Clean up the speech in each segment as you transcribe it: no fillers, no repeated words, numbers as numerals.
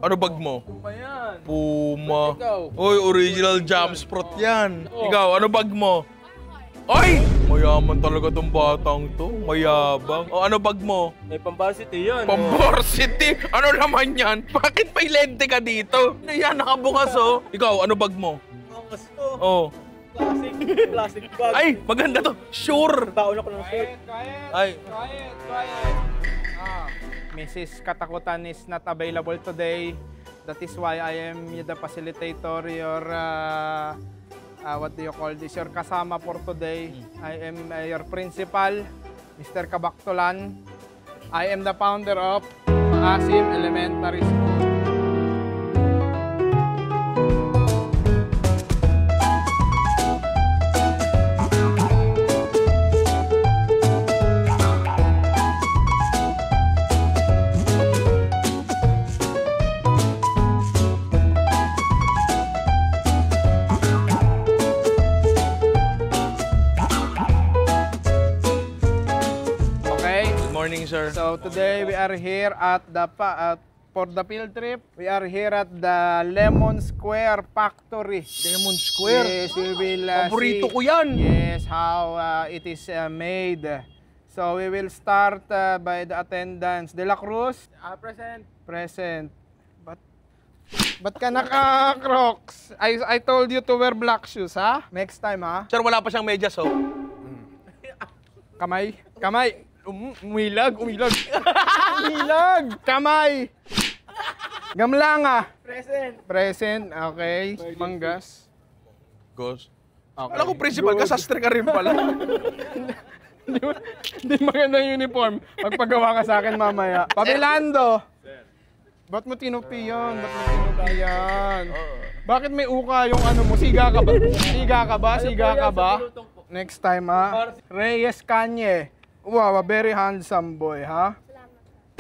Ano bag mo? Puma yan. Puma. Ikaw? Oy, original jam sprot yan. Ikaw, ano bag mo? Oy! Mayaman talaga tong batang to. Mayabang. O, ano bag mo? May pambasity yan. Pamborsity? Ano naman yan? Bakit may lente ka dito? Ano yan, nakabukas oh. Ikaw, ano bag mo? Angas to. Oh. Plastic bag. Ay, maganda to. Sure. Taon ako ng shirt. Ay. Mrs. Katakutan is not available today. That is why I am the facilitator, your, what do you call this, your kasama for today. I am your principal, Mr. Kabaktulan. I am the founder of Maasim Elementary School. Morning, sir. So today we are here at the for the field trip. We are here at the Lemon Square Factory. Lemon Square? Yes, we will Paborito see, ko yan. Yes, how it is made. So we will start by the attendance. De La Cruz? Present. Present. Ba't ka naka-crocs? I told you to wear black shoes, ha? Next time, ha? Sir, wala pa siyang medyas, oh. Kamay. Kamay. Umilag. Umilag. Kamay. Gamlanga. Present. Okay. Manggas. Ghost. Okay. Alam ko, principal ka, sastre ka rin pala. Hindi maganda yung uniform. Magpagawa ka sa akin mamaya. Pabilando. Ba't mo tinupi yan? Bakit may uka yung ano mo? Siga ka ba? Next time, ha? Reyes Kanye. Wow, a very handsome boy, ha?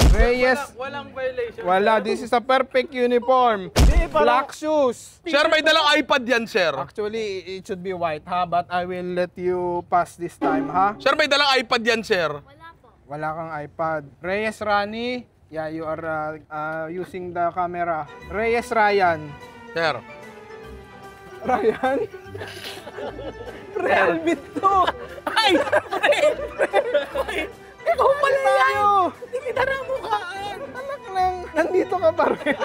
Reyes. Walang violation. Wala, this is a perfect uniform. Black shoes. Sir, may dalang iPad yan, sir. Actually, it should be white, ha? But I will let you pass this time, ha? Sir, may dalang iPad yan, sir. Wala kang iPad. Reyes Rani. Yeah, you are using the camera. Reyes Ryan. Sir. Ryan? Real bit to! Ay! Ikaw pala yan! Hindi kita namukaan! Anak lang, nandito ka pa rin.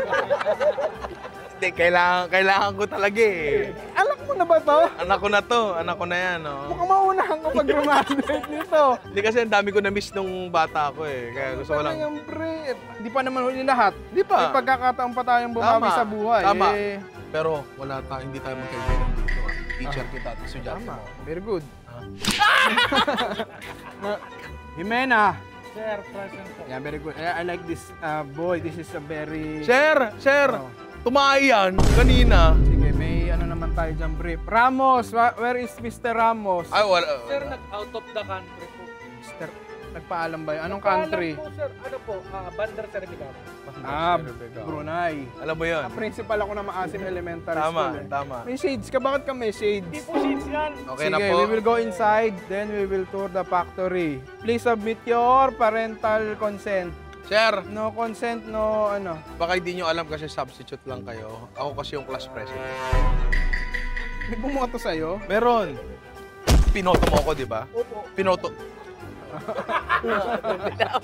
Hindi, kailangan ko talaga eh. Anak mo na ba to? Anak ko na yan, oh. Mukhang maunahan ko pag-graduate nito. Hindi kasi ang dami ko na-miss nung bata ko eh. Kaya gusto ko lang. Yung pre, hindi pa naman huli lahat. Di pa. May pagkakataon pa tayong bumawi sa buhay. Tama. Eh. Pero hindi tayo magkaibigan dito. Teacher kita at estudyante mo. Very good. Jimena. Sir, present po. Yeah, very good. I like this boy. This is a very... Sir! Tumahay yan kanina. Sige, may ano naman tayo dyan brief. Ramos! Where is Mr. Ramos? Ay, wala. Sir, nag-out of the country po. Mr. Nagpaalam ba yun? Anong country? Po, sir, ano po? Bandar Certificado. Brunei. Alam mo yun? Principal ako ng Maasim Elementary School. Tama. May shades ka? Bakit ka may shades? Hindi po shades yan. Okay Sige, na po. we will go inside, then we will tour the factory. Please submit your parental consent. Sir, No consent, no ano. baka hindi nyo alam kasi substitute lang kayo. Ako kasi yung class president. May bumoto sa'yo? Meron. Pinoto mo ako, di ba? Opo. Pinoto.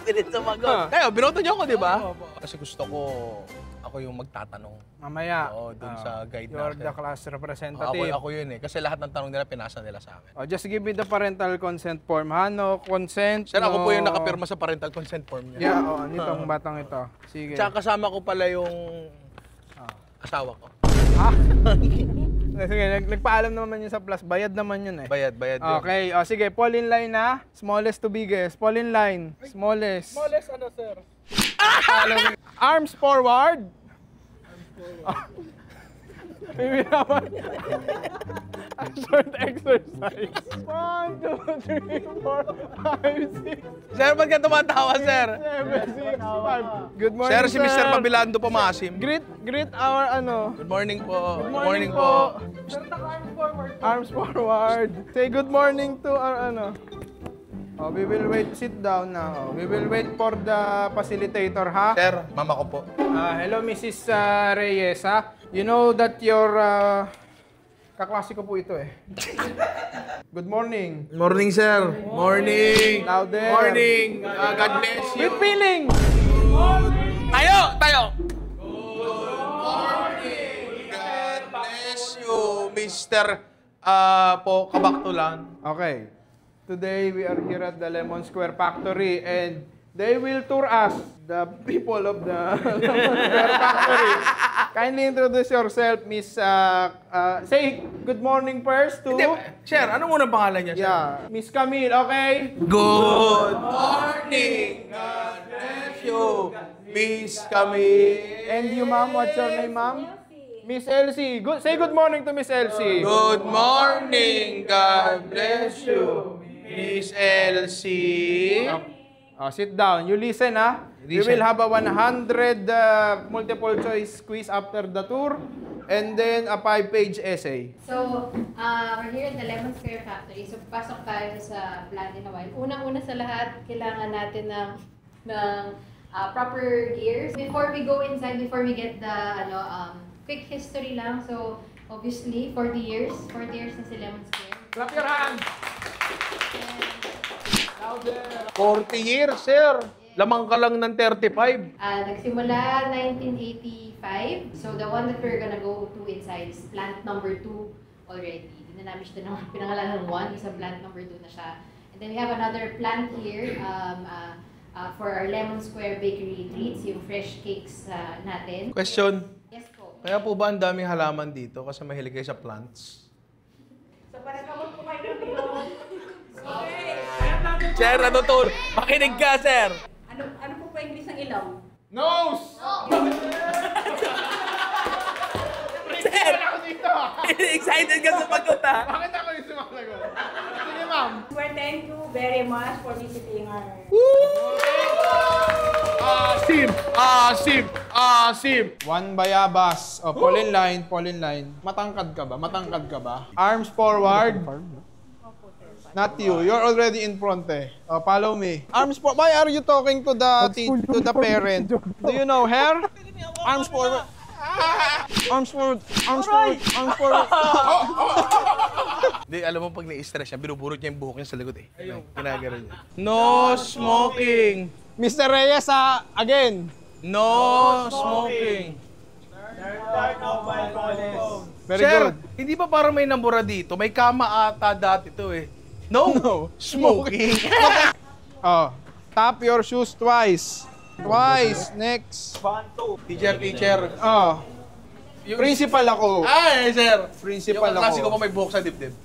Pilit sumagot. Kaya, binoto nyo ako, di ba? Kasi gusto ko, ako yung magtatanong. Mamaya. Oo, dun sa guide You're natin. the class representative. Ako yun eh. Kasi lahat ng tanong nila, pinasa nila sa akin. Oh, just give me the parental consent form, ha? No consent, Sir, ako no... po yung nakapirma sa parental consent form niya. Yeah, oo. Nitong batang ito. Sige. Tsaka kasama ko pala yung asawa ko. Sige, nagpaalam naman yun sa plus. Bayad naman yun eh. Bayad yun. Okay, o sige, fall in line na. Smallest to biggest. Fall in line. Smallest. Smallest ano, sir? Arms forward. Maybe naman. A short exercise. 1, 2, 3, 4, 5, 6, Sir, ba't ka tumatawa, sir? 7, 6, 5. Good morning, Sir, si Mr. Pabilando po maasim. Greet our ano. Good morning po. Good morning po. Arms forward. Say good morning to our ano. Oh, we will wait. Sit down now. We will wait for the facilitator, ha? Sir, mama ko po. Hello, Mrs. Reyes, ha? You know that your... kaklase ko po ito eh. Good morning. Morning, sir. Morning. Louder. Morning. God bless you. With feeling! Tayo! Tayo! God bless you, Mr. Po Kabaktulan. Okay. Today, we are here at the Lemon Square Factory and they will tour us, the people of the Lemon Square Factory. Kindly introduce yourself, Miss... say good morning first to... Hindi, sir, ano muna pangalan niya, sir? Yeah, Miss Camille, okay? Good morning. God bless you, Miss Camille. And you, ma'am, what's your name, ma'am? Miss Elsie. Say good morning to Miss Elsie. Good morning. God bless you, Miss Elsie. Sit down. You listen, ha? We Listen. will have a 100 multiple choice quiz after the tour and then a 5-page essay. So, we're here at the Lemon Square Factory. So, pasok tayo sa plant in a while. Unang-una sa lahat, kailangan natin ng proper gears. Before we go inside, before we get the quick history lang. So, obviously, 40 years na si Lemon Square. Clap your hands! 40 years, sir. Lamang ka lang ng 35. Nagsimula 1985. So, the one that we're gonna go to inside is plant number 2 already. Hindi na namin siya pinangalanan ng 1. Isa plant number 2 na siya. And then we have another plant here for our Lemon Square Bakery treats, yung fresh cakes natin. Question. Yes po. Kaya po ba ang daming halaman dito kasi mahilig kayo sa plants? So, para kamot po kayo ng bilog. Sir, ano to? Makinig ka, sir. Ano po ba English ng ilaw? Nose! Sir! Excited ka sa pagkot, ha? Bakit ako yung sumalagot? Sige, ma'am. Well, thank you very much for visiting our... Asim! One bayabas. Oh, fall in line, fall in line. Matangkad ka ba? Matangkad ka ba? Arms forward. Not you. You're already in front eh. Oh, follow me. Arms forward. Why are you talking to the parent? Do you know her? Arms forward. Arms forward. Arms forward. Arms forward. Hindi, alam mo pag na-stress siya, binuburot niya yung buhok niya sa likod eh. Ginagano niya. No smoking! Mr. Reyes, again. No smoking! Very Sir, good. hindi pa parang may nambura dito? May kama ata dati to eh. No, smoking! Oh, tap your shoes twice. Twice. Next. Teacher. Oh. Principal ako. Ay, sir! Principal Yung klase ko ako. pa may buhok sa dibdib.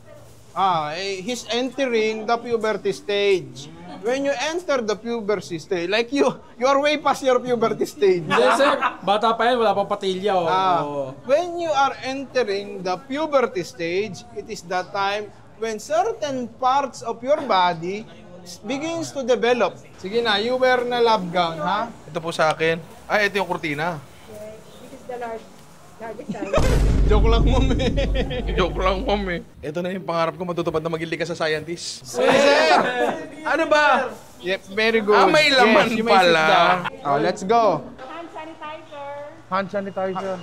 He's entering the puberty stage. When you enter the puberty stage, like you're way past your puberty stage. Hindi, sir. Bata pa yan, wala pang patilya. When you are entering the puberty stage, it is the time when certain parts of your body begins to develop. Sige na, you wear na lab gown, ha? Ito po sa akin. Ay, ito yung kurtina. This is the largest size. Joke lang, mami. Joke lang, mami. Ito na yung pangarap ko, matutupad na maging likas sa scientist. Sir! Ano ba? Yep, very good. May laman you may sit pala. down. Let's go. Hand sanitizer. Hand sanitizer.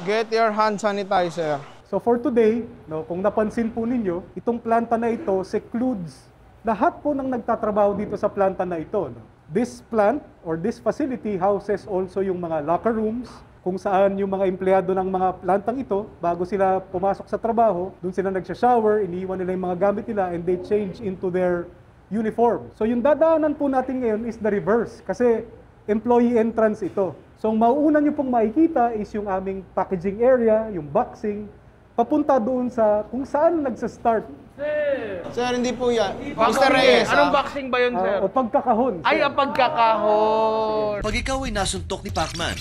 Get your hand sanitizer. So for today, kung napansin po ninyo, itong planta na ito secludes lahat po ng nagtatrabaho dito sa planta na ito. This plant or this facility houses also yung mga locker rooms, kung saan yung mga empleyado ng mga plantang ito, bago sila pumasok sa trabaho, doon sila nagsha-shower, iniiwan nila yung mga gamit nila, and they change into their uniform. So yung dadaanan po natin ngayon is the reverse, kasi employee entrance ito. So ang mauuna nyo pong makikita is yung aming packaging area, yung boxing, papunta doon sa kung saan nagsa-start. Sir, hindi po yan. Mr. Reyes, Anong boxing ba yun, sir? O pagkakahon. Ay, ang pagkakahon! Pag ikaw ay nasuntok ni Pacman,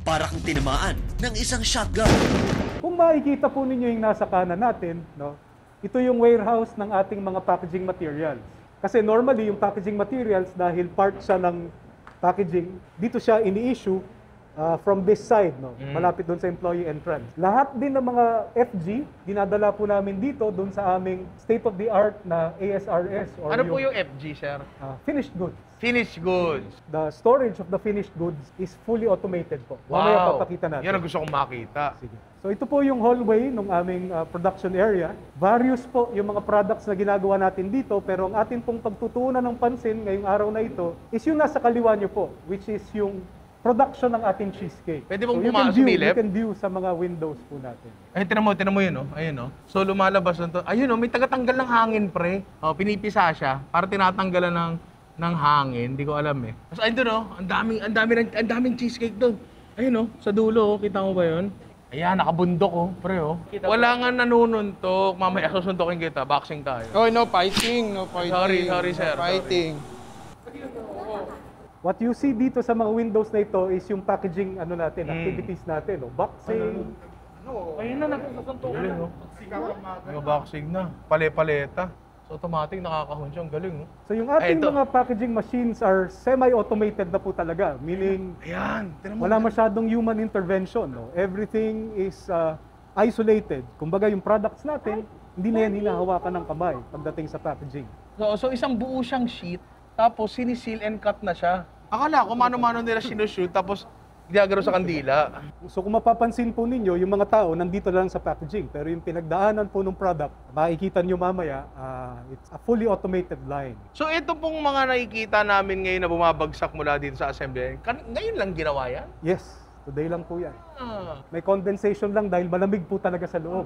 para kang tinamaan ng isang shotgun. Kung makikita po ninyo yung nasa kanan natin, ito yung warehouse ng ating mga packaging materials. Kasi normally, yung packaging materials, dahil part siya ng packaging, dito siya ini-issue from this side, no? Malapit doon sa employee entrance. Lahat din ng mga FG, dinadala po namin dito doon sa aming state-of-the-art na ASRS or Ano po yung FG, sir? finished goods. Finished goods. The storage of the finished goods is fully automated po. Mamaya papakita natin. Yan ang gusto kong makita. Sige. So ito po yung hallway ng aming production area. Various po yung mga products na ginagawa natin dito, pero ang atin pong pagtutuunan ng pansin ngayong araw na ito is yung nasa kaliwa nyo po, which is yung production ng ating cheesecake. Pwede pong you sumilip? can view sa mga windows po natin. Ay, tinan mo yun, oh. Ayun, oh. So, lumalabas na to. Ayun, oh, may tagatanggal ng hangin, pre. Oh, pinipisa siya para tinatanggalan ng hangin. Hindi ko alam, eh. Tapos, ayun doon, oh. Ang daming cheesecake doon. Ayun, oh. Sa dulo, oh. Kita mo ba yun? Ayan, nakabundok, oh. Pre, oh. Wala nga nanununtok. Mamaya, susuntokin kita. Boxing tayo. Oh, no fighting, no fighting. Sorry, sir. No fighting. What you see dito sa mga windows na ito is yung packaging activities natin, no? Boxing. Ayun na, nagsusuntok. Galing, oh. May boxing na. Pale-paleta. So, automatic, nakakahon siya. Ang galing, oh. So yung ating Ito. mga packaging machines are semi-automated na po talaga, meaning Ayan, tinan mo. wala masyadong human intervention, no? Everything is isolated. Kumbaga yung products natin, hindi na yan hinahawakan ng kamay pagdating sa packaging. So isang buo siyang sheet, tapos sinisil and cut na siya. Akala ko mano-mano nila sinushoot, tapos ginagaro sa kandila. So kung mapapansin po ninyo, yung mga tao nandito lang sa packaging, pero yung pinagdaanan po ng product, makikita nyo mamaya, it's a fully automated line. So ito pong mga nakikita namin ngayon na bumabagsak mula dito sa assembly, ngayon lang ginawa yan? Yes, today lang po yan. Ah. May condensation lang dahil malamig po talaga sa loob.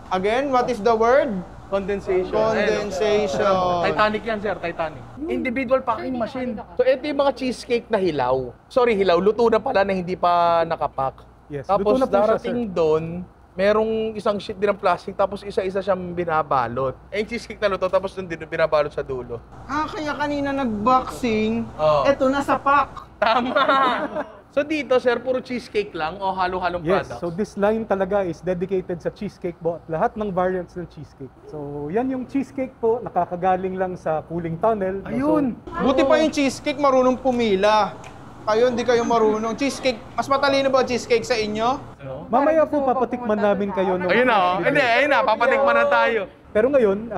Again, what is the word? Condensation. Condensation. Titanic yan, sir. Titanic. Individual packing machine. So ito yung mga cheesecake na hilaw. Sorry, hilaw. Luto na pala na hindi pa nakapack. Yes, Tapos luto na po siya, darating doon, merong isang sheet din ng plastic, tapos isa-isa siyang binabalot. Eh, yung cheesecake na luto, tapos doon din binabalot sa dulo. Kaya kanina nag-boxing, Oh. eto na sa pack. Tama! So dito, sir, puro cheesecake lang o halo-halong Yes, products? so this line talaga is dedicated sa cheesecake po at lahat ng variants ng cheesecake. So yan yung cheesecake po, nakakagaling lang sa cooling tunnel. Ayun! Buti pa yung cheesecake marunong pumila. Kayo, hindi kayo marunong. Cheesecake, mas matalino ba cheesecake sa inyo? So, mamaya po papatikman namin kayo. Ayun na, oh. Hindi, ayun na, papatikman na tayo. Pero ngayon,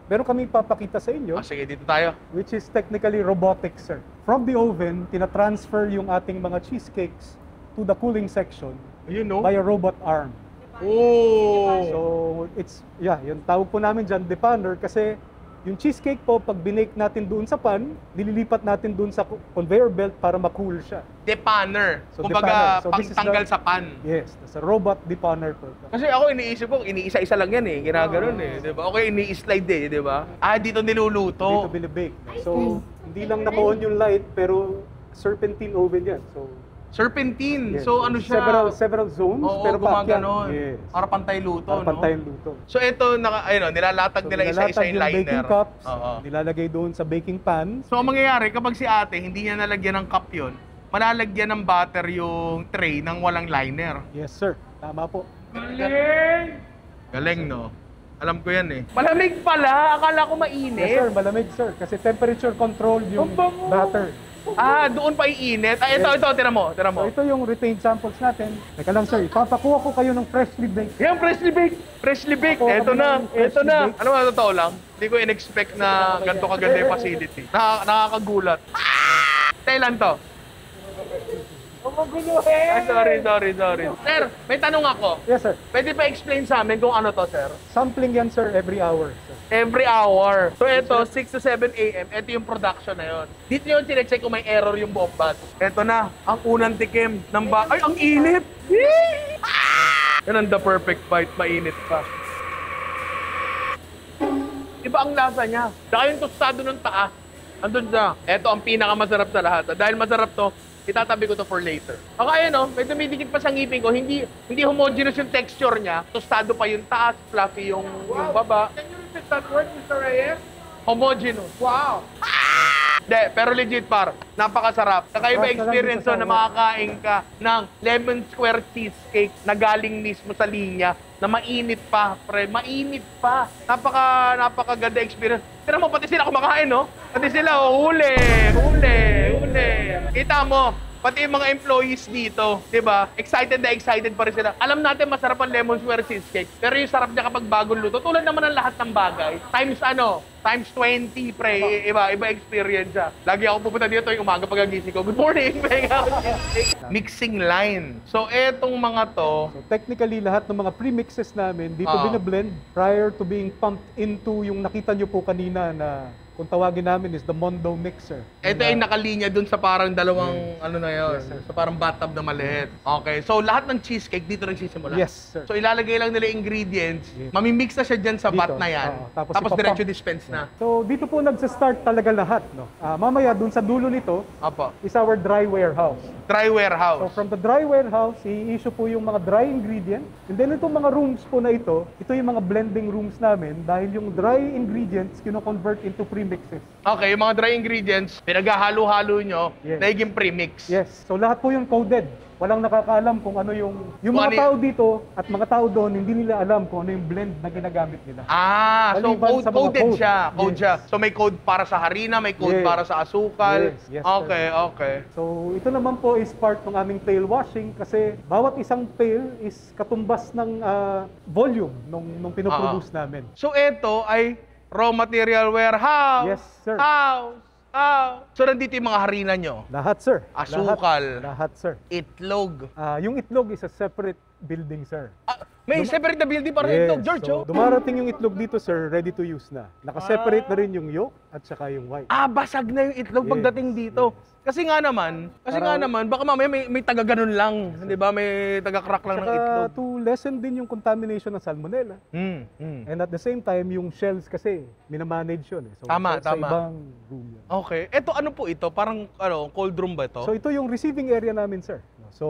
meron kami papakita sa inyo, Sige, dito tayo. which is technically robotic, sir. From the oven, tinatransfer yung ating mga cheesecakes to the cooling section Ayun, no? by a robot arm. Oh! So, yung tawag po namin dyan, depanner, kasi yung cheesecake po, pag binake natin doon sa pan, nililipat natin doon sa conveyor belt para ma-cool siya. Depanner. So, Kumbaga, depanner. So, this is pangtanggal the- sa pan. Yes, that's a robot depanner po. Kasi ako iniisip ko, iniisa-isa lang yan eh. Ginaganon eh. Diba? Okay, ini-slide eh, di ba? Dito niluluto. Dito binibake. So, hindi lang naka-on yung light, pero serpentine oven yan. So, Serpentine. yes. So ano siya? Several zones, Oo, pero pack yan. gumaganon. Yes. Para pantay luto, Para no? pantay luto. So ito, nilalatag nila isa-isa nilalatag yung liner. baking cups, Oo. nilalagay doon sa baking pan. So ang mangyayari, kapag si ate, hindi niya nalagyan ng cup yun, malalagyan ng butter yung tray ng walang liner. Yes, sir. Tama po. Galing, no? Alam ko yan eh. Malamig pala! Akala ko mainit. Yes, sir. Malamig, sir. Kasi temperature controlled yung batter. Doon pa iinit. Ito, tira mo. So, ito yung retained samples natin. Teka lang, sir. Ipapakuha ko kayo ng freshly baked. Yan, freshly baked! Freshly baked! Ako, Ito kami na! ng freshly Ito na! baked. Ano ba, totoo lang? Hindi ko in-expect na ganito kaganda yung facility. Nakakagulat. Kailan to? Sorry. Sir, may tanong ako. Yes, sir. Pwede pa explain sa amin kung ano to, sir? Sampling yan, sir, every hour. Sir. Every hour. So ito, 6 to 7 a.m. Ito yung production na yun. Dito yung chinecheck kung may error yung bomb bat. Ito na, ang unang tikim ng Ay, ang init! Yan ang the perfect bite, mainit pa. Iba ang lasa niya. Saka yung tostado ng taas. Andun siya. Ito ang pinakamasarap sa lahat. Dahil masarap to, itatabi ko to for later. Okay, may dumidikit pa sa ngipin ko. Hindi homogeneous yung texture niya. Tostado pa yung taas, fluffy yung baba. Can you repeat that word, Mr. Reyes? Homogeneous. Wow! Pero legit napakasarap. Kakaiba Sarap experience talaga na makakain ka ng lemon square cheesecake na galing mismo sa linya na mainit pa, pre. Mainit pa. Napakaganda experience. Tira mo, pati sila kumakain, no? Pati sila, huli. Kita mo, Pati yung mga employees dito, di ba? Excited na excited pa rin sila. Alam natin masarap ang lemon square cheesecake. Pero yung sarap niya kapag bagong luto, tulad naman ng lahat ng bagay, times 20, pre. Iba experience siya. Lagi ako pupunta dito yung umaga pagkagising ko. Good morning, mixing line. So, etong mga to, So technically, lahat ng mga premixes namin dito Oo. binablend prior to being pumped into yung nakita nyo po kanina na kung tawagin namin is the Mondo Mixer. ito ay nakalinya dun sa parang dalawang, ano na yun, sa parang bathtub na maliit. Okay, so lahat ng cheesecake dito nagsisimula? Yes, sir. So ilalagay lang nila ingredients, Yes. mamimix na siya dyan sa vat Dito. na yan, Oo. tapos ipapump. diretso dispense na. So dito po nagsa-start talaga lahat. No? Mamaya dun sa dulo nito Apo. is our dry warehouse. Dry So warehouse. from the dry warehouse, i-issue po yung mga dry ingredients. And then itong mga rooms po na ito yung mga blending rooms namin dahil yung dry ingredients kino-convert into premixes. Okay, yung mga dry ingredients, pinaghahalo-halo nyo, Yes. nagiging premix. Yes. So lahat po yung coded. Walang nakakaalam kung ano yung Kung mga ano tao dito at mga tao doon, hindi nila alam kung ano yung blend na ginagamit nila. So Maliban sa mga coded code. siya. Code Yes. siya. So may code para sa harina, may code Yes. para sa asukal. Yes, Okay, sir. okay. So ito naman po is part ng aming pail washing kasi bawat isang pail is katumbas ng volume nung pinoproduce namin. So ito ay raw material warehouse. Yes, sir. House. So nandito yung mga harina nyo. Lahat, sir. Asukal. Lahat, sir. Itlog. Yung itlog is a separate building, sir. May separate na building para Yes. itlog, George. So, dumarating yung itlog dito, sir, ready to use na. Nakaseparate na rin yung yolk at saka yung white. Basag na yung itlog Yes, pagdating dito. Kasi nga naman, baka mamaya may taga ganun lang. Di ba? May taga-crack lang ng Saka itlog. to lessen din yung contamination ng salmonella. And at the same time, yung shells kasi, minamanage yun. So, Tama, sa tama. ibang room yun. Okay. Ito, ano po ito? Parang, cold room ba ito? So ito yung receiving area namin, sir. So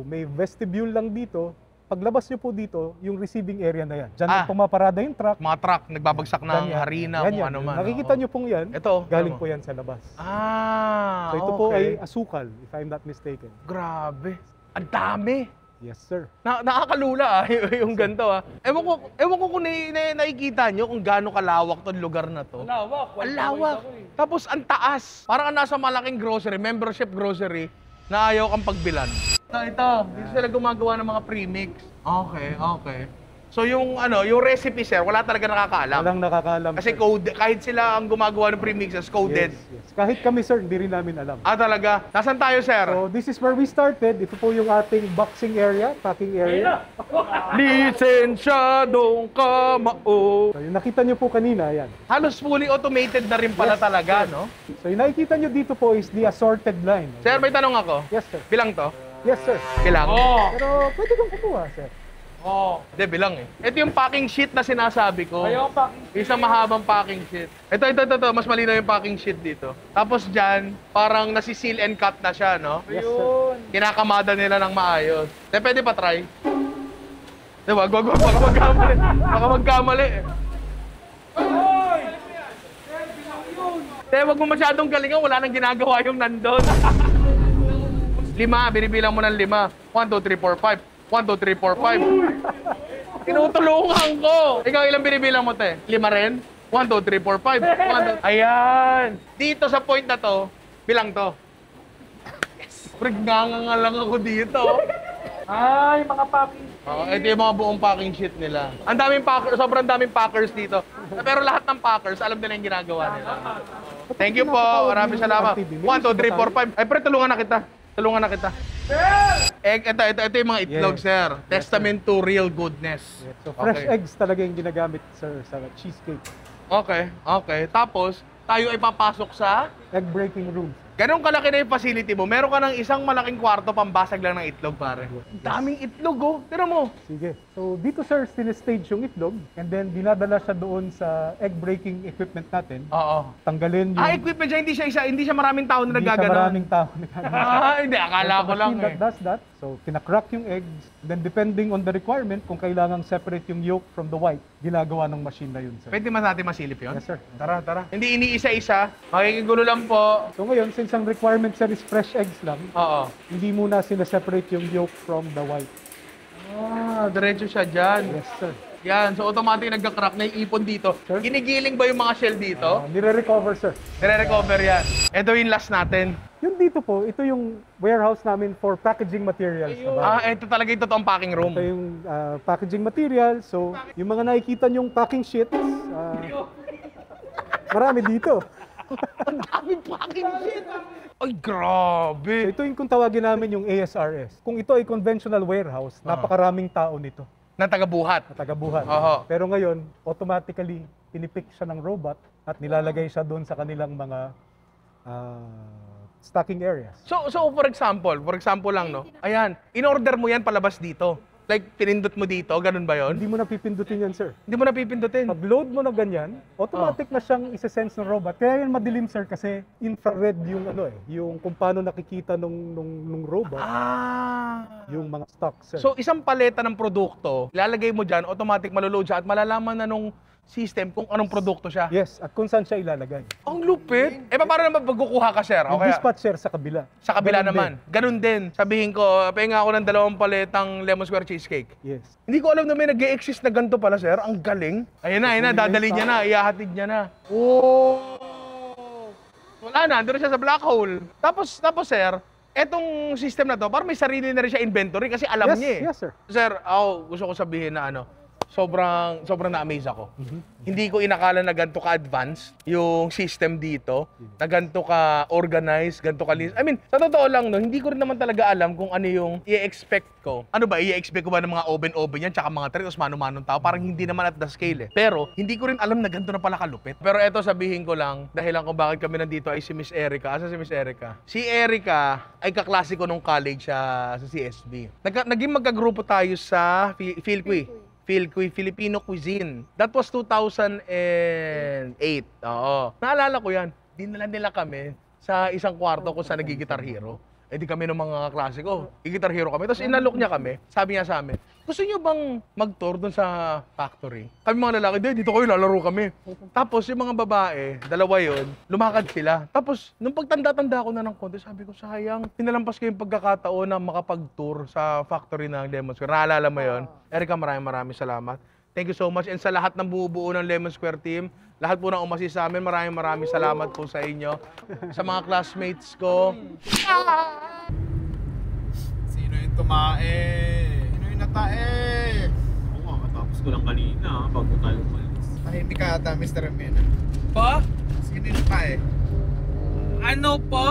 may vestibule lang dito. Paglabas nyo po dito, yung receiving area na yan. Diyan lang pumaparada yung truck. mga truck, nagbabagsak ng Ganyan. harina, Yan kung yan. ano man. Nakikita nyo pong yan, Ito, galing ano? po yan sa labas. So So ito po ay asukal, if I'm not mistaken. Grabe. Ang dami. Yes, sir. Nakakalula yung ganito Ewan ko kung nakikita nyo kung gaano kalawak tong lugar na to. Lawak. Ang lawak. Tapos ang taas. Parang nasa malaking grocery, membership grocery, na ayaw kang pagbilan. Ito. Dito sila gumagawa ng mga premix. Okay. So yung recipe, sir, wala talaga nakakaalam. Walang nakakaalam. Kasi sir. code, kahit sila ang gumagawa ng premixes, coded. Yes. Kahit kami, sir, hindi rin namin alam. Talaga? Nasaan tayo, sir? So this is where we started. Ito po yung ating boxing area, packing area. Lisensyadong kamao. So yung nakita nyo po kanina, yan. Halos fully automated na rin pala talaga, no? So yung nakikita nyo dito po is the assorted line. Sir, may tanong ako. Yes, sir. Bilang to? Yes, sir. Bilang? Pero pwede kong kukuha, sir. Hindi, bilang eh. Ito yung packing sheet na sinasabi ko. Ayaw pa. Isang mahabang packing sheet. Ito. Mas malinaw yung packing sheet dito. Tapos dyan, parang nasi-seal and cut na siya, no? Yes, sir. Kinakamada nila ng maayos. Pwede pa try? Wag, baka magkamali. Baka magkamali. Wag mo masyadong galingan, wala nang ginagawa yung nandun. 5, binibilang mo ng 5. 1, 2, 3, 4, 5. 1, 2, 3, 4, 5. Tinutulungan ko. Ikaw ilang binibilang mo, te? 5 rin? 1, 2, 3, 4, 5. 1, 2. Ayan. Dito sa point na to, bilang to. Yes. Nga lang ako dito. Ay, mga papi. Ito yung mga buong packing sheet nila. Ang daming packers, sobrang daming packers dito. Pero lahat ng packers, alam nila yung ginagawa nila. Thank you po. Maraming salamat. 1, 2, 3, 4, 5. Ay, pre, tulungan na kita. Ito yung mga itlog, Yes. sir. Testament to real goodness. So fresh Okay. eggs talaga yung ginagamit, sir, sa cheesecake. Okay. Tapos, tayo ay papasok sa... Egg breaking room. Ganun kalaki na yung facility mo. Meron ka ng isang malaking kwarto pambasag lang ng itlog, pare. Ang daming itlog, oh. Tira mo. Sige. So dito, sir, sinestage yung itlog and then dinadala siya doon sa egg breaking equipment natin. Oo. Tanggalin yung... Equipment siya. Hindi siya maraming tao na Hindi siya nagagano. maraming tao nagagano. Hindi. Akala ko lang Machine eh. that does that. So, kinakrak yung eggs. Then, depending on the requirement, kung kailangang separate yung yolk from the white, ginagawa ng machine na yun, sir. Pwede man natin masilip yun? Yes, sir. Tara. Hindi iniisa-isa. Makikigulo lang po. So, ngayon, since ang requirement, sir, is fresh eggs lang, Oo. hindi muna sinaseparate yung yolk from the white. Diretso siya dyan. Yes, sir. Yan. So, automatic nagka-crack. Naiipon dito. Sir? Ginigiling ba yung mga shell dito? Nire-recover, sir. Nire-recover yan. Ito yung last natin. Yung dito po, ito yung warehouse namin for packaging materials. na bagay. Ito talaga yung totoong packing room. Ito yung packaging material. So, yung mga nakikita yung packing sheets, marami dito. Ang daming packing shit! Ay, So, grabe! ito yung kung tawagin namin yung ASRS. Kung ito ay conventional warehouse, napakaraming tao nito Na taga-buhat. na tagabuhat. Oho. Pero ngayon, automatically, pinipick siya ng robot at nilalagay siya doon sa kanilang mga stocking areas. So for example lang, no? Ayan, in-order mo yan palabas dito. Like, pinindot mo dito, ganun ba yon? Hindi mo napipindutin yan, sir. Hindi mo napipindutin. Pag load mo na ganyan, automatic na siyang isa-sense ng robot. Kaya yan madilim, sir, kasi infrared yung yung kung paano nakikita nung robot, yung mga stocks, sir. So, isang paleta ng produkto, ilalagay mo dyan, automatic maloload siya at malalaman na nung system kung anong produkto siya. Yes, at kung saan siya ilalagay. Ang lupit! Paano naman pagkukuha ka, sir? Yung Okay. dispatcher sa kabila. Sa kabila Ganun naman. Ganun din. Sabihin ko, pahinga ako ng 2 paletang lemon square cheesecake. din. Yes. Hindi ko alam na may nag-e-exist na ganito pala, sir. Ang galing. Ayun na, dadali niya na, ihahatid niya na. Oh! Wala na, andun na siya sa black hole. Tapos sir, etong system na to, parang may sarili na rin siya inventory kasi alam Yes, niya eh. yes, sir. Sir, gusto ko sabihin na sobrang na-amaze ako. Hindi ko inakala na ganito ka-advanced yung system dito, na ganito ka-organized, ganito ka-list. I mean, sa totoo lang, no, hindi ko rin naman talaga alam kung ano yung i-expect ko. Ano ba, i-expect ko ba ng mga oven yan, tsaka mga tray, tapos mano-manong tao? Parang hindi naman at the scale eh. Pero, hindi ko rin alam na ganito na pala kalupit. Pero eto, sabihin ko lang, dahilan kung bakit kami nandito ay si Miss Erica. Asa si Miss Erica? Si Erica ay kaklase ko nung college sa CSB. Naging magkagrupo tayo sa Philqui, Filipino Cuisine. That was 2008. Oo. Naalala ko yan. Dinala nila kami sa isang kwarto kung saan nag-Guitar Hero. Di kami ng mga klase ko. I-Guitar Hero kami. Tapos inalok niya kami. Sabi niya sa amin, gusto niyo bang mag-tour dun sa factory? Kami mga lalaki, dito kayo, lalaro kami. Tapos yung mga babae, 2 yun, lumakad sila. Tapos, nung pagtanda-tanda ko na ng konti, sabi ko, sayang, pinalampas ko yung pagkakataon na makapag-tour sa factory ng Lemon Square. Naalala mo yun? Erica, maraming salamat. Thank you so much. And sa lahat ng bumubuo ng Lemon Square team, lahat po ng umasi sa amin, maraming salamat po sa inyo. Sa mga classmates ko. Sino yung tumae? Sino yung natae? Oo nga, matapos ko lang kanina bago tayo umalis. Tahimik ka ata, Mr. Mena. Po? Sino yung natae? Ano po?